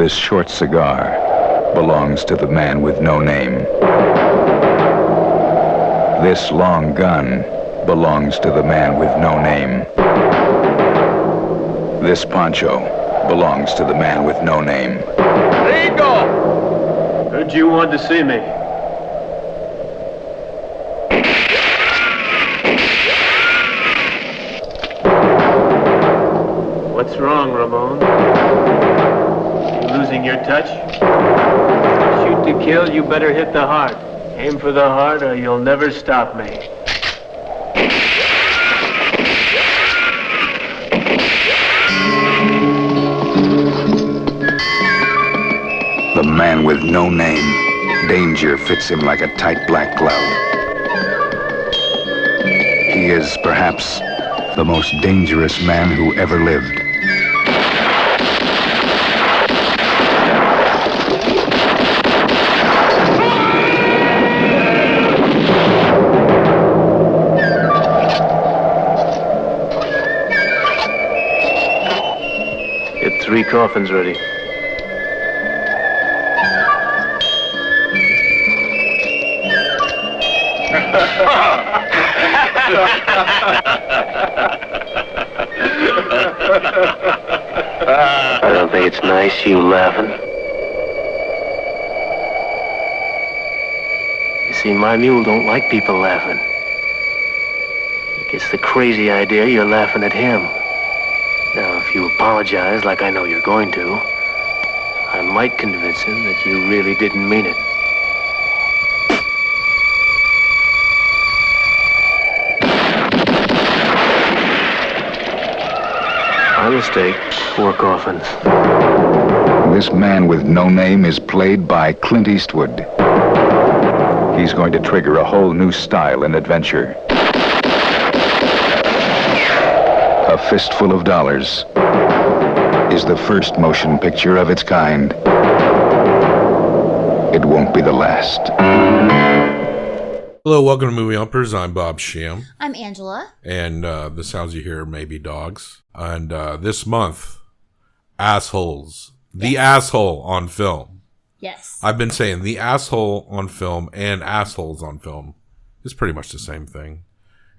This short cigar belongs to the man with no name. This long gun belongs to the man with no name. This poncho belongs to the man with no name. Rico! Heard you wanted to see me. What's wrong, Ramon? You losing your touch? Shoot to kill, you better hit the heart. Aim for the heart or you'll never stop me. The man with no name. Danger fits him like a tight black glove. He is perhaps the most dangerous man who ever lived. Get 3 coffins ready. I don't think it's nice, you laughing. You see, my mule don't like people laughing. He gets the crazy idea you're laughing at him. Now, if you apologize like I know you're going to, I might convince him that you really didn't mean it. My mistake. 4 coffins. This man with no name is played by Clint Eastwood. He's going to trigger a whole new style in adventure. A Fistful of Dollars is the first motion picture of its kind. It won't be the last. Hello, welcome to Movie Umpers. I'm Bob Sham. I'm Angela. And the sounds you hear may be dogs. And this month, assholes. Yes. The asshole on film. Yes. I've been saying the asshole on film and assholes on film is pretty much the same thing.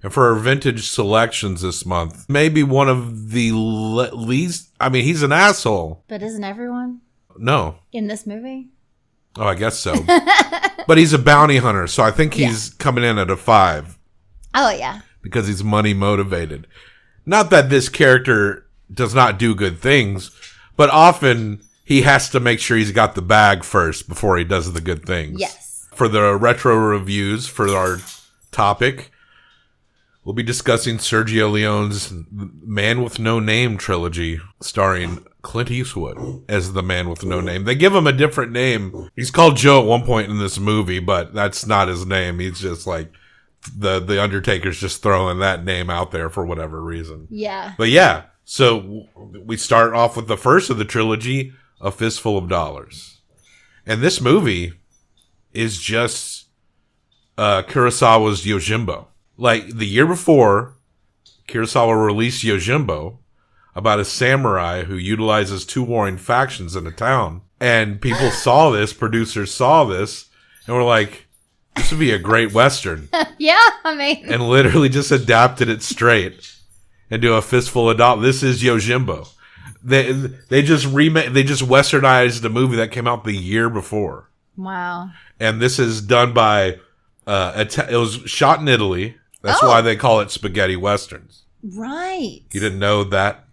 And for our vintage selections this month, maybe one of the least... I mean, he's an asshole. But isn't everyone? No. In this movie? Oh, I guess so. But he's a bounty hunter, so I think he's coming in at a 5. Oh, yeah. Because he's money motivated. Not that this character does not do good things, but often he has to make sure he's got the bag first before he does the good things. Yes. For the retro reviews for our topic, we'll be discussing Sergio Leone's Man with No Name trilogy, starring Clint Eastwood as the Man with No Name. They give him a different name. He's called Joe at one point in this movie, but that's not his name. He's just like the Undertaker's just throwing that name out there for whatever reason. Yeah. But yeah, so we start off with the first of the trilogy, A Fistful of Dollars. And this movie is just Kurosawa's Yojimbo. Like, the year before, Kurosawa released Yojimbo about a samurai who utilizes 2 warring factions in a town. And people saw this, producers saw this, and were like, this would be a great Western. Yeah, I mean. And literally just adapted it straight into A Fistful of Dollars. This is Yojimbo. They just Westernized a movie that came out the year before. Wow. And this is done by, it was shot in Italy. That's why they call it spaghetti westerns. Right. You didn't know that?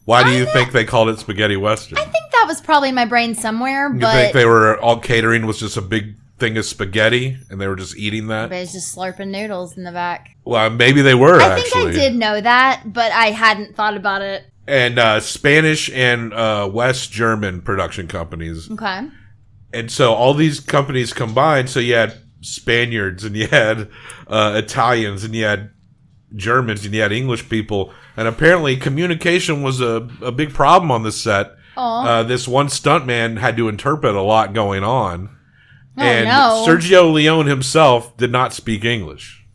Why do you think they called it spaghetti western? I think that was probably in my brain somewhere, You but... think they were all catering was just a big thing of spaghetti and they were just eating that? But it's just slurping noodles in the back. Well, maybe they were, I actually. think I did know that, but I hadn't thought about it. And Spanish and West German production companies. Okay. And so all these companies combined, so you had Spaniards and you had Italians and you had Germans and you had English people. And apparently communication was a big problem on the set. This one stuntman had to interpret a lot going on. And no. Sergio Leone himself did not speak English.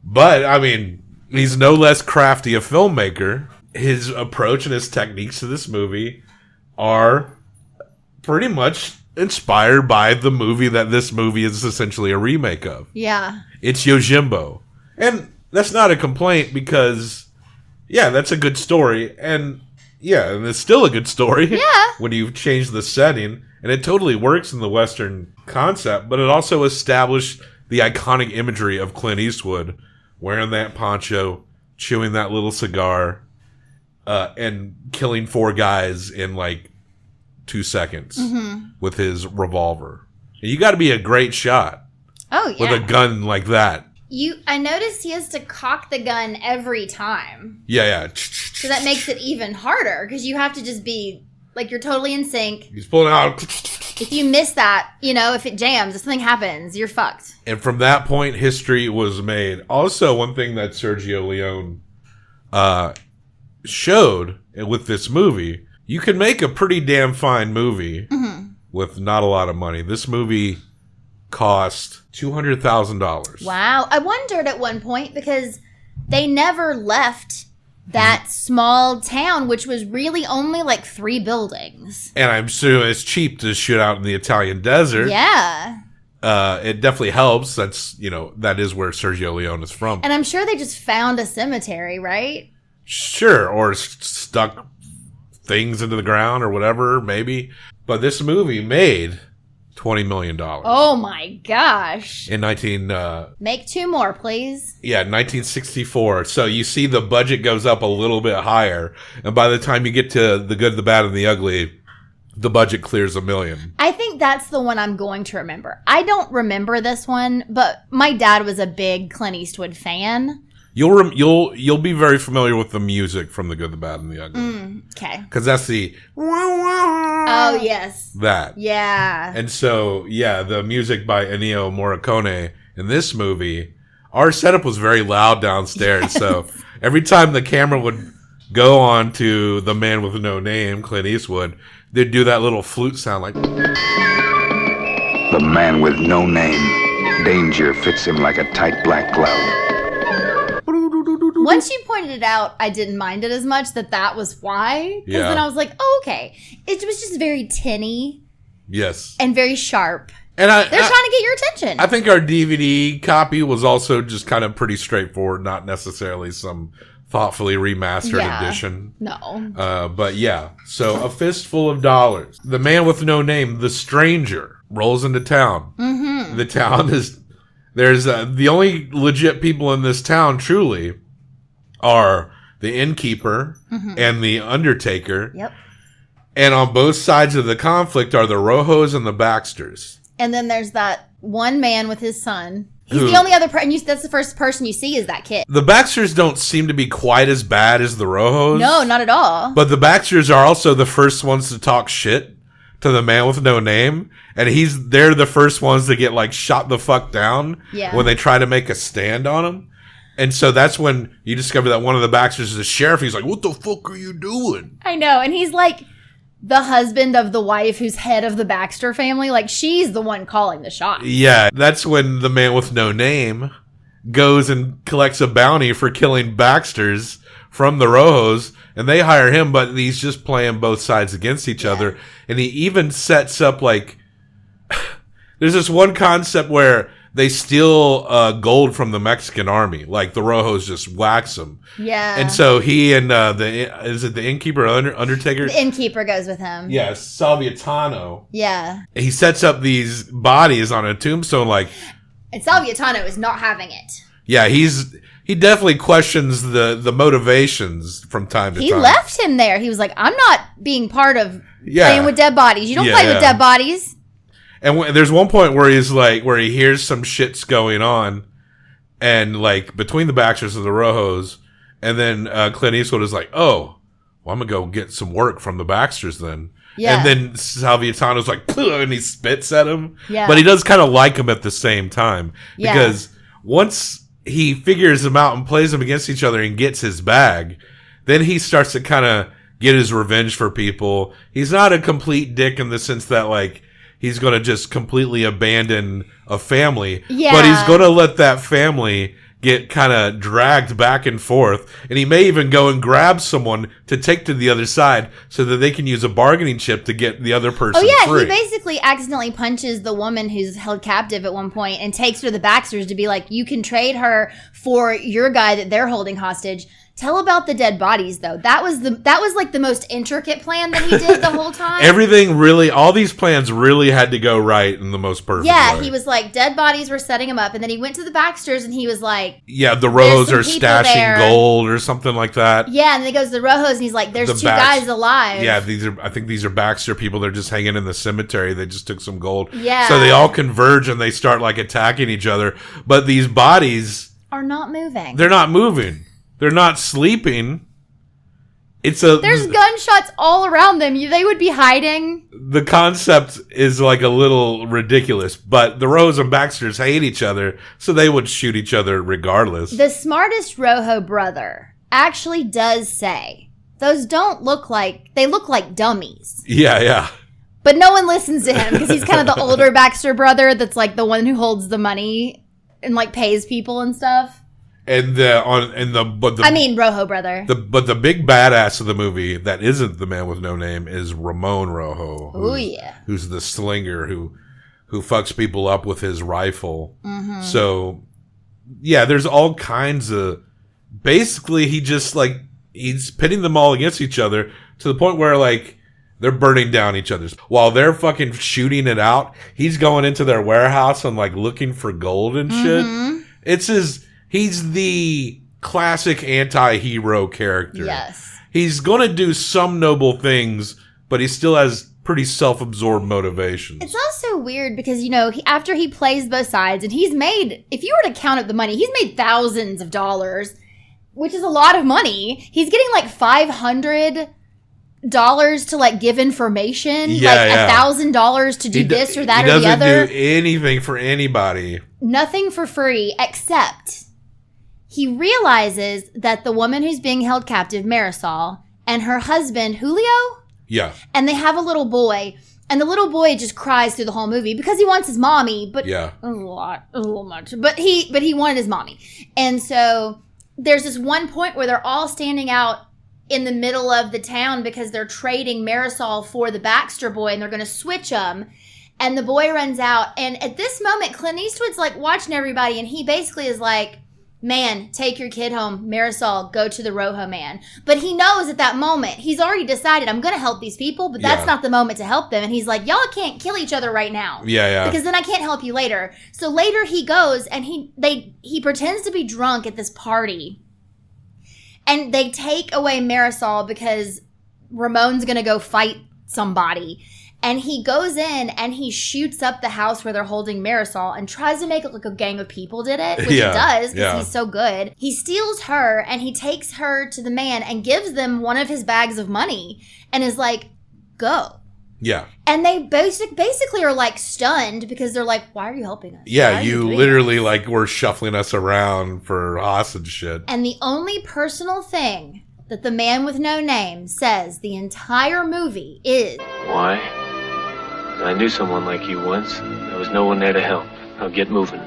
But, I mean, he's no less crafty a filmmaker. His approach and his techniques to this movie are pretty much inspired by the movie that this movie is essentially a remake of. Yeah. It's Yojimbo. And that's not a complaint because, yeah, that's a good story. And, yeah, and it's still a good story. Yeah. When you change the setting. And it totally works in the Western concept, but it also established the iconic imagery of Clint Eastwood wearing that poncho, chewing that little cigar, and killing 4 guys in like 2 seconds with his revolver. And you got to be a great shot. Oh, yeah. With a gun like that. I noticed he has to cock the gun every time. Yeah. So that makes it even harder because you have to just be like you're totally in sync. He's pulling out. If you miss that, if it jams, if something happens, you're fucked. And from that point, history was made. Also, one thing that Sergio Leone showed with this movie, you can make a pretty damn fine movie with not a lot of money. This movie cost $200,000. Wow. I wondered at one point because they never left that small town, which was really only like 3 buildings. And I'm sure it's cheap to shoot out in the Italian desert. Yeah. It definitely helps. That's, that is where Sergio Leone is from. And I'm sure they just found a cemetery, right? Sure. Or stuck things into the ground or whatever, maybe. But this movie made $20 million. Oh my gosh. In Make 2 more, please. Yeah, 1964. So you see the budget goes up a little bit higher. And by the time you get to The Good, the Bad, and the Ugly, the budget clears $1 million. I think that's the one I'm going to remember. I don't remember this one, but my dad was a big Clint Eastwood fan. You'll be very familiar with the music from The Good, the Bad, and the Ugly. Okay. Because that's the... Oh, yes. That. Yeah. And so, yeah, the music by Ennio Morricone in this movie, our setup was very loud downstairs. Yes. So every time the camera would go on to the man with no name, Clint Eastwood, they'd do that little flute sound like... The man with no name. Danger fits him like a tight black glove. Once you pointed it out, I didn't mind it as much that was why. Because then I was like, oh, okay. It was just very tinny. Yes. And very sharp. And they're trying to get your attention. I think our DVD copy was also just kind of pretty straightforward, not necessarily some thoughtfully remastered edition. No. But yeah. So, A Fistful of Dollars. The man with no name, the stranger, rolls into town. Mm-hmm. The town is... There's the only legit people in this town, truly, are the innkeeper and the undertaker. Yep. And on both sides of the conflict are the Rojos and the Baxters. And then there's that one man with his son. He's the only other person. That's the first person you see is that kid. The Baxters don't seem to be quite as bad as the Rojos. No, not at all. But the Baxters are also the first ones to talk shit to the man with no name. And they're the first ones to get like shot the fuck down when they try to make a stand on him. And so that's when you discover that one of the Baxters is a sheriff. He's like, what the fuck are you doing? I know. And he's like the husband of the wife who's head of the Baxter family. Like she's the one calling the shots. Yeah. That's when the man with no name goes and collects a bounty for killing Baxters from the Rojos. And they hire him, but he's just playing both sides against each other. And he even sets up like... There's this one concept where they steal gold from the Mexican army. Like the Rojos just wax them. Yeah. And so he and is it the innkeeper or Undertaker? The innkeeper goes with him. Yeah, Salviatano. Yeah. He sets up these bodies on a tombstone like... And Salviatano is not having it. Yeah, he definitely questions the motivations from time to time. He left him there. He was like, I'm not being part of playing with dead bodies. You don't play with dead bodies. And there's one point where where he hears some shit's going on, and like between the Baxters and the Rojos, and then Clint Eastwood is like, "Oh, well, I'm gonna go get some work from the Baxters then." Yeah. And then Salviatano's like, and he spits at him. Yeah. But he does kind of like him at the same time because once he figures them out and plays them against each other and gets his bag, then he starts to kind of get his revenge for people. He's not a complete dick in the sense that like. He's going to just completely abandon a family. Yeah. But he's going to let that family get kind of dragged back and forth. And he may even go and grab someone to take to the other side so that they can use a bargaining chip to get the other person free. He basically accidentally punches the woman who's held captive at one point and takes her to the Baxters to be like, you can trade her for your guy that they're holding hostage. Tell about the dead bodies, though. That was like the most intricate plan that he did the whole time. Everything really, all these plans really had to go right in the most perfect way. He was like, dead bodies were setting him up. And then he went to the Baxters and he was like, yeah, the Rojos are stashing gold or something like that. Yeah, and then he goes to the Rojos and he's like, there's two guys alive. Yeah, I think these are Baxter people. They're just hanging in the cemetery. They just took some gold. Yeah. So they all converge and they start like attacking each other. But these bodies are not moving. They're not moving. They're not sleeping. There's gunshots all around them. They would be hiding. The concept is like a little ridiculous, but the Rose and Baxters hate each other, so they would shoot each other regardless. The smartest Rojo brother actually does say, those don't look like, they look like dummies. Yeah. But no one listens to him because he's kind of the older Baxter brother that's like the one who holds the money and like pays people and stuff. Rojo brother. But the big badass of the movie that isn't the man with no name is Ramon Rojo. Who's the slinger who fucks people up with his rifle. Mm-hmm. So, yeah, there's all kinds of. Basically, he's pitting them all against each other to the point where like they're burning down each other's. While they're fucking shooting it out, he's going into their warehouse and like looking for gold and shit. Mm-hmm. He's the classic anti-hero character. Yes. He's going to do some noble things, but he still has pretty self-absorbed motivations. It's also weird because, after he plays both sides, and he's made, if you were to count up the money, he's made thousands of dollars, which is a lot of money. He's getting like $500 to like give information, $1,000 to do this or that or the other. He doesn't do anything for anybody. Nothing for free, except he realizes that the woman who's being held captive, Marisol, and her husband, Julio? Yeah. And they have a little boy. And the little boy just cries through the whole movie because he wants his mommy, but a little much. But he wanted his mommy. And so there's this one point where they're all standing out in the middle of the town because they're trading Marisol for the Baxter boy and they're going to switch them. And the boy runs out. And at this moment, Clint Eastwood's like watching everybody and he basically is like, man, take your kid home. Marisol, go to the Rojo man. But he knows at that moment, he's already decided, I'm going to help these people, but that's not the moment to help them. And he's like, y'all can't kill each other right now. Yeah. Because then I can't help you later. So later he goes and he pretends to be drunk at this party. And they take away Marisol because Ramon's going to go fight somebody. And he goes in and he shoots up the house where they're holding Marisol and tries to make it look like a gang of people did it, which he does because he's so good. He steals her and he takes her to the man and gives them one of his bags of money and is like, go. Yeah. And they basically are like stunned because they're like, why are you helping us? Yeah, you literally like were shuffling us around for hostage shit. And the only personal thing that the man with no name says the entire movie is, why? I knew someone like you once. There was no one there to help. Now get moving.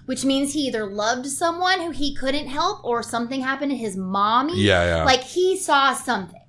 Which means he either loved someone who he couldn't help or something happened to his mommy. Yeah. Like he saw something.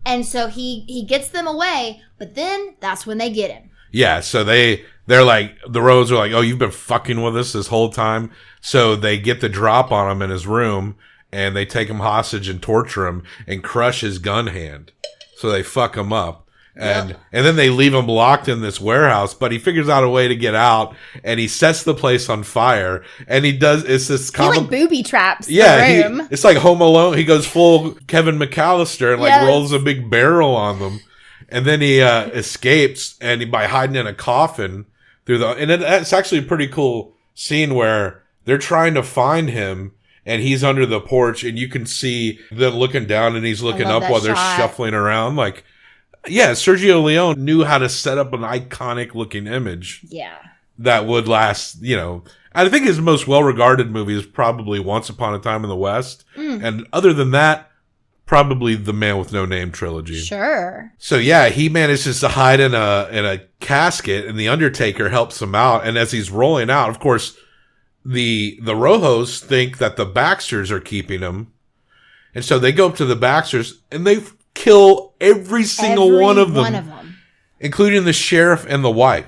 And so he gets them away, but then that's when they get him. Yeah, so they're like, the Rose are like, oh, you've been fucking with us this whole time. So they get the drop on him in his room and they take him hostage and torture him and crush his gun hand. So they fuck him up. And then they leave him locked in this warehouse, but he figures out a way to get out and he sets the place on fire and he does, it's this he like booby traps the room. It's like Home Alone. He goes full Kevin McAllister and like rolls a big barrel on them. And then he escapes and by hiding in a coffin it's actually a pretty cool scene where they're trying to find him and he's under the porch and you can see them looking down and he's looking up while they're shuffling around. Like, yeah, Sergio Leone knew how to set up an iconic looking image. Yeah. That would last, I think his most well-regarded movie is probably Once Upon a Time in the West. And other than that, probably the Man with No Name trilogy. Sure. So yeah, he manages to hide in a casket and the Undertaker helps him out. And as he's rolling out, of course, the Rojos think that the Baxters are keeping him. And so they go up to the Baxters and they kill every single one of them, including the sheriff and the wife.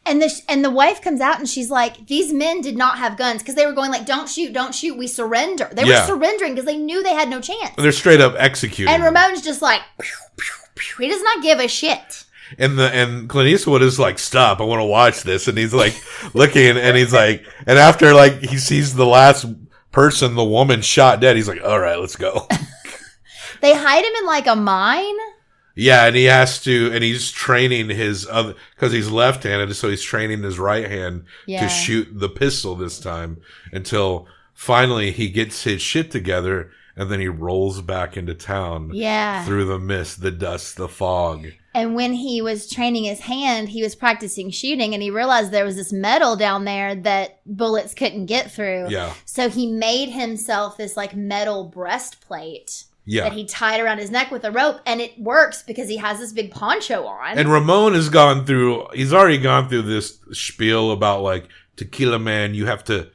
And the wife comes out and she's like, these men did not have guns because they were going like, don't shoot, we surrender. They were surrendering because they knew they had no chance. They're straight up executing. And Ramon's just like, pew, pew, pew. He does not give a shit. And Clint Eastwood is like, stop, I want to watch this. And he's like looking and he's like, and after like he sees the last person, the woman shot dead, he's like, all right, let's go. They hide him in like a mine. Yeah, and he has to, and he's training his other, because he's left-handed, so he's training his right hand to shoot the pistol this time until finally he gets his shit together, and then he rolls back into town. Yeah. Through the mist, the dust, the fog. And when he was training his hand, he was practicing shooting, and he realized there was this metal down there that bullets couldn't get through. Yeah. So he made himself this like metal breastplate. Yeah. That he tied around his neck with a rope, and it works because he has this big poncho on. And Ramon he's already gone through this spiel about like, Tequila Man, you have to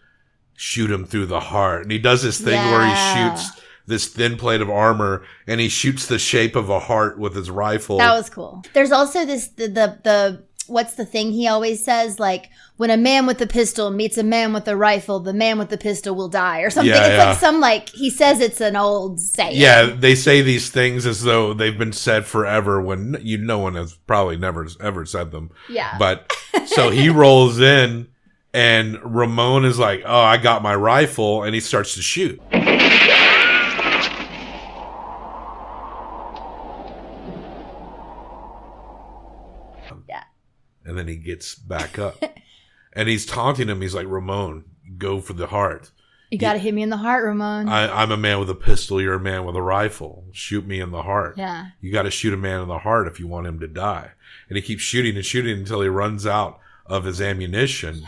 shoot him through the heart. And he does this thing where he shoots this thin plate of armor, and he shoots the shape of a heart with his rifle. That was cool. There's also this, the what's the thing he always says? Like, when a man with a pistol meets a man with a rifle, the man with the pistol will die or something. Yeah, it's like he says it's an old saying. Yeah, they say these things as though they've been said forever when no one has probably never ever said them. Yeah. But so he rolls in and Ramon is like, oh, I got my rifle, and he starts to shoot. And then he gets back up. And he's taunting him. He's like, Ramon, go for the heart. You got to hit me in the heart, Ramon. I'm a man with a pistol. You're a man with a rifle. Shoot me in the heart. Yeah. You got to shoot a man in the heart if you want him to die. And he keeps shooting and shooting until he runs out of his ammunition. Yeah.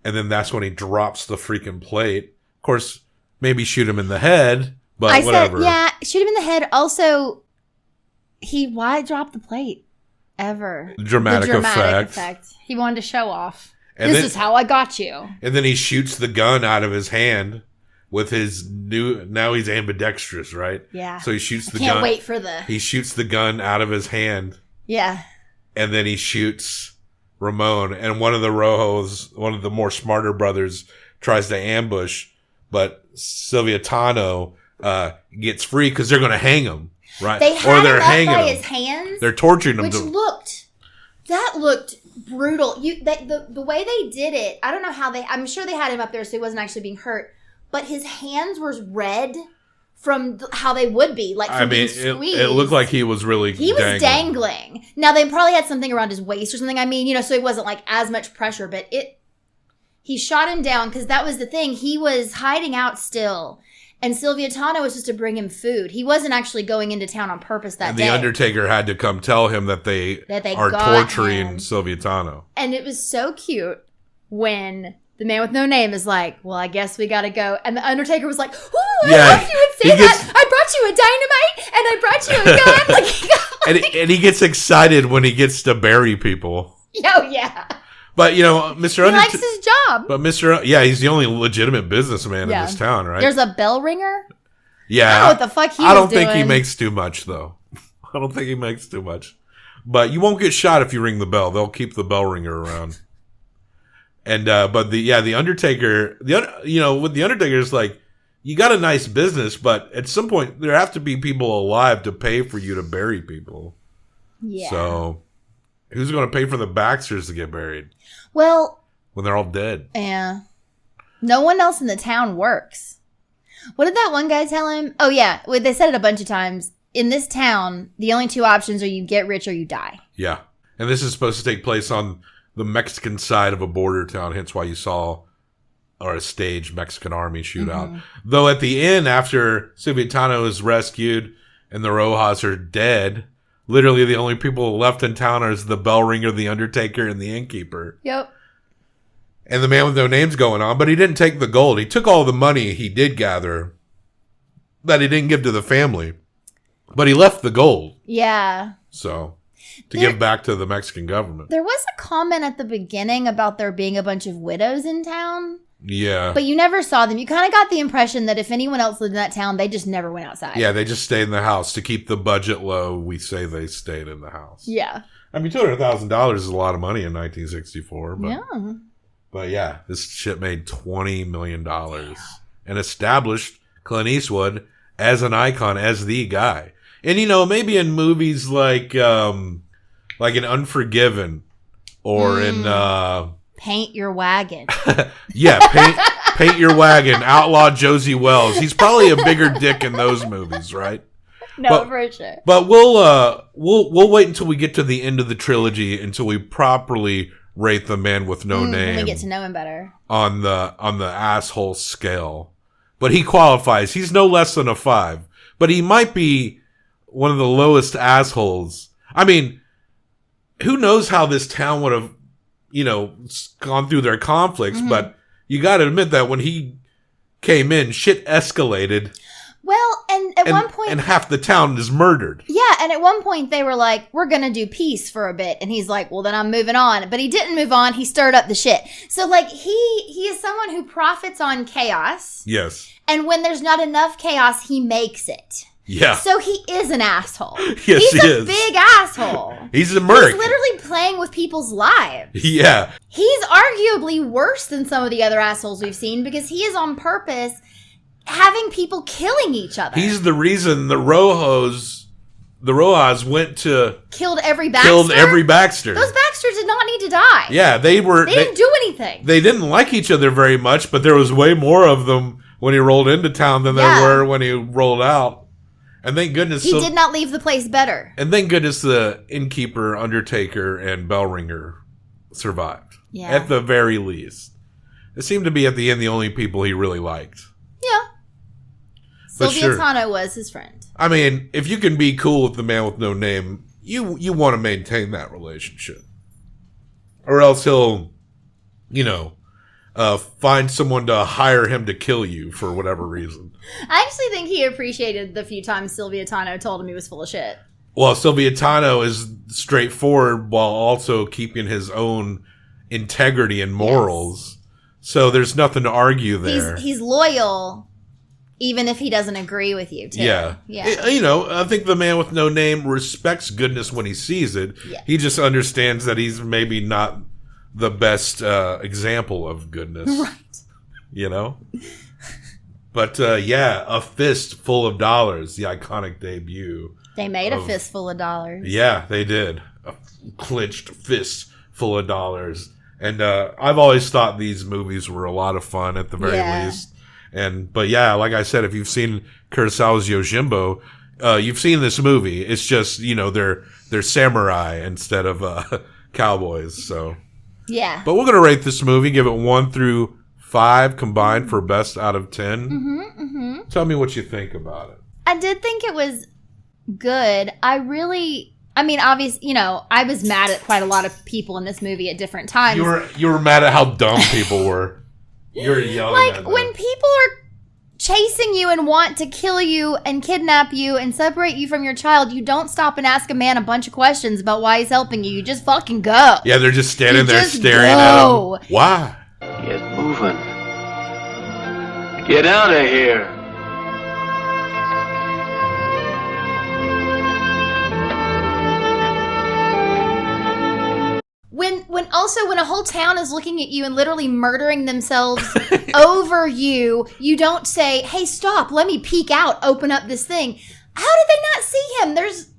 And then that's when he drops the freaking plate. Of course, maybe shoot him in the head, but whatever. Shoot him in the head. Also, why drop the plate? Ever. The dramatic effect. He wanted to show off. And this is how I got you. And then he shoots the gun out of his hand with his now he's ambidextrous, right? Yeah. So he shoots the gun. Can't wait for He shoots the gun out of his hand. Yeah. And then he shoots Ramon. And one of the Rojos, one of the more smarter brothers, tries to ambush. But Silviatano gets free because they're going to hang him. Right. They had him up by his hands. They're torturing him. Which looked brutal. The way they did it, I don't know how I'm sure they had him up there so he wasn't actually being hurt. But his hands were red from how they would be. Like from being squeezed. It looked like he was really was dangling. Now, they probably had something around his waist or something. I mean, so it wasn't like as much pressure. But he shot him down because that was the thing. He was hiding out still. And Silviatano was just to bring him food. He wasn't actually going into town on purpose that day. The Undertaker had to come tell him that they are torturing Silviatano. And it was so cute when the man with no name is like, well, I guess we got to go. And the Undertaker was like, ooh, I thought you would say that. I brought you a dynamite and I brought you a gun. And he gets excited when he gets to bury people. Oh, yeah. But, Mr. He likes his job. But he's the only legitimate businessman in this town, right? There's a bell ringer? Yeah. I don't know what the fuck he was doing. I don't think he makes too much, though. I don't think he makes too much. But you won't get shot if you ring the bell. They'll keep the bell ringer around. And, but the Undertaker, with the Undertaker's like, you got a nice business, but at some point there have to be people alive to pay for you to bury people. Yeah. So who's going to pay for the Baxters to get buried? Well, when they're all dead. Yeah. No one else in the town works. What did that one guy tell him? Oh, yeah. They said it a bunch of times. In this town, the only two options are you get rich or you die. Yeah. And this is supposed to take place on the Mexican side of a border town, hence why you saw a staged Mexican army shootout. Mm-hmm. Though at the end, after Silviatano is rescued and the Rojas are dead, literally the only people left in town are the bell ringer, the Undertaker, and the innkeeper. Yep. And the man with no name's going on, but he didn't take the gold. He took all the money he did gather that he didn't give to the family. But he left the gold. Yeah. So, to give back to the Mexican government. There was a comment at the beginning about there being a bunch of widows in town. Yeah. But you never saw them. You kind of got the impression that if anyone else lived in that town, they just never went outside. Yeah, they just stayed in the house. To keep the budget low, we say they stayed in the house. Yeah. I mean, $200,000 is a lot of money in 1964. But, yeah. But yeah, this shit made $20 million and established Clint Eastwood as an icon, as the guy. And, maybe in movies like in Unforgiven or in... Paint Your Wagon. Yeah, Paint Your Wagon, Outlaw Josie Wells. He's probably a bigger dick in those movies, right? No, for sure. But we'll wait until we get to the end of the trilogy until we properly rate the man with no name. When we get to know him better. On the asshole scale. But he qualifies. He's no less than a 5. But he might be one of the lowest assholes. I mean, who knows how this town would have, gone through their conflicts, but you got to admit that when he came in, shit escalated. Well, and at one point... And half the town is murdered. Yeah, and at one point they were like, we're going to do peace for a bit. And he's like, well, then I'm moving on. But he didn't move on. He stirred up the shit. So, he is someone who profits on chaos. Yes. And when there's not enough chaos, he makes it. Yeah. So he is an asshole. Yes, He's a big asshole. He's a merc. He's literally playing with people's lives. Yeah. He's arguably worse than some of the other assholes we've seen because he is on purpose having people killing each other. He's the reason the Rojas went to... Killed every Baxter? Those Baxters did not need to die. Yeah, they didn't do anything. They didn't like each other very much, but there was way more of them when he rolled into town than there were when he rolled out. And thank goodness... He did not leave the place better. And thank goodness the innkeeper, undertaker, and bell ringer survived. Yeah. At the very least. It seemed to be, at the end, the only people he really liked. Yeah. But Sylvia Tano was his friend. I mean, if you can be cool with the man with no name, you want to maintain that relationship. Or else he'll, find someone to hire him to kill you for whatever reason. I actually think he appreciated the few times Sylvia Tano told him he was full of shit. Well, Sylvia Tano is straightforward while also keeping his own integrity and morals. Yes. So there's nothing to argue there. He's loyal, even if he doesn't agree with you, too. Yeah. I think the man with no name respects goodness when he sees it. Yeah. He just understands that he's maybe not the best example of goodness. Right. But, A Fistful of Dollars, the iconic debut. They made a fistful of dollars. Yeah, they did. A clenched fist full of dollars. And I've always thought these movies were a lot of fun at the very least. But like I said, if you've seen Kurosawa's Yojimbo, you've seen this movie. It's just, they're samurai instead of cowboys. So yeah. But we're gonna rate this movie, give it 1 through 5 combined for best out of 10. Tell me what you think about it. I did think it was good. Obviously, I was mad at quite a lot of people in this movie at different times. You were mad at how dumb people were. You were yelling at them. When people are chasing you and want to kill you and kidnap you and separate you from your child, you don't stop and ask a man a bunch of questions about why he's helping you. You just fucking go. Yeah, they're just standing there staring at him. Why? Get moving. Get out of here. When a whole town is looking at you and literally murdering themselves over you, you don't say, hey, stop, let me peek out, open up this thing. How did they not see him? There's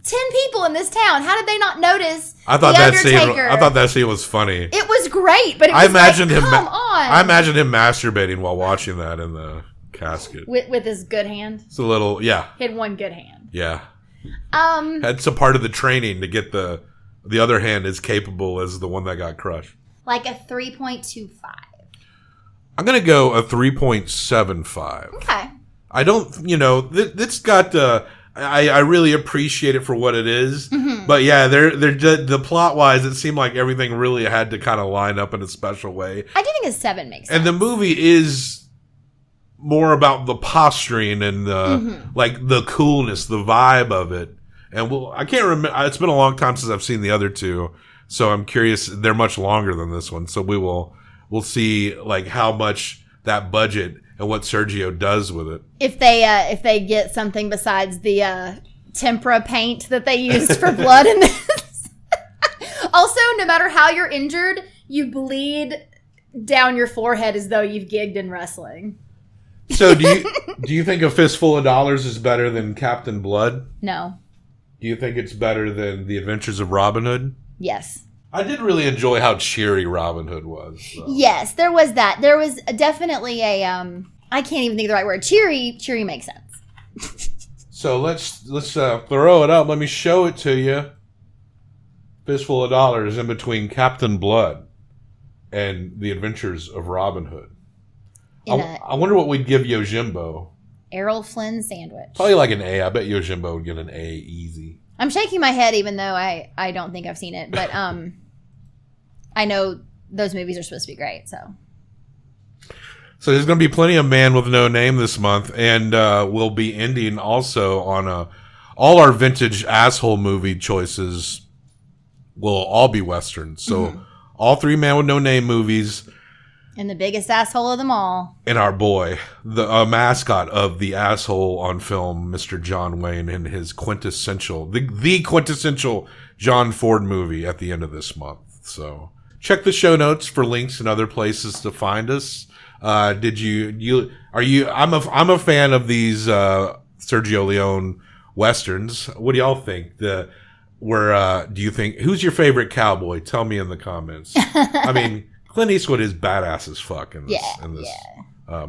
10 people in this town. How did they not notice the Undertaker? I thought that scene was funny. It was great, but come on. I imagined him masturbating while watching that in the casket. With his good hand? It's a little, yeah. He had one good hand. Yeah. That's a part of the training to get the other hand as capable as the one that got crushed. Like a 3.25. I'm going to go a 3.75. Okay. I don't, it's got, I really appreciate it for what it is. Mm-hmm. But yeah, the plot wise, it seemed like everything really had to kind of line up in a special way. I do think a 7 makes sense. And the movie is more about the posturing and the coolness, the vibe of it. And I can't remember. It's been a long time since I've seen the other two, so I'm curious. They're much longer than this one, so we'll we'll see like how much that budget and what Sergio does with it. If they get something besides the tempera paint that they used for blood in this. Also, no matter how you're injured, you bleed down your forehead as though you've gigged in wrestling. So do you think A Fistful of Dollars is better than Captain Blood? No. Do you think it's better than The Adventures of Robin Hood? Yes. I did really enjoy how cheery Robin Hood was. So. Yes, there was that. There was definitely a I can't even think of the right word. Cheery makes sense. So let's throw it up. Let me show it to you. Fistful of Dollars in between Captain Blood and The Adventures of Robin Hood. I wonder what we'd give Yojimbo. Errol Flynn sandwich. Probably like an A. I bet Yojimbo would get an A easy. I'm shaking my head even though I don't think I've seen it. But I know those movies are supposed to be great. So there's going to be plenty of Man with No Name this month. And we'll be ending also on all our vintage asshole movie choices will all be Westerns. So all 3 Man with No Name movies. And the biggest asshole of them all. And our boy, the mascot of the asshole on film, Mr. John Wayne, and his quintessential, the quintessential John Ford movie at the end of this month. So check the show notes for links and other places to find us. I'm a fan of these Sergio Leone Westerns. What do y'all think? Do you think, who's your favorite cowboy? Tell me in the comments. I mean, Clint Eastwood is badass as fuck in this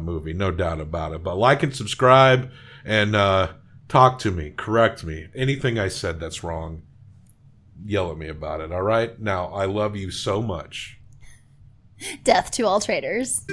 movie, no doubt about it. But like and subscribe and talk to me, correct me. Anything I said that's wrong, yell at me about it, all right? Now, I love you so much. Death to all traitors.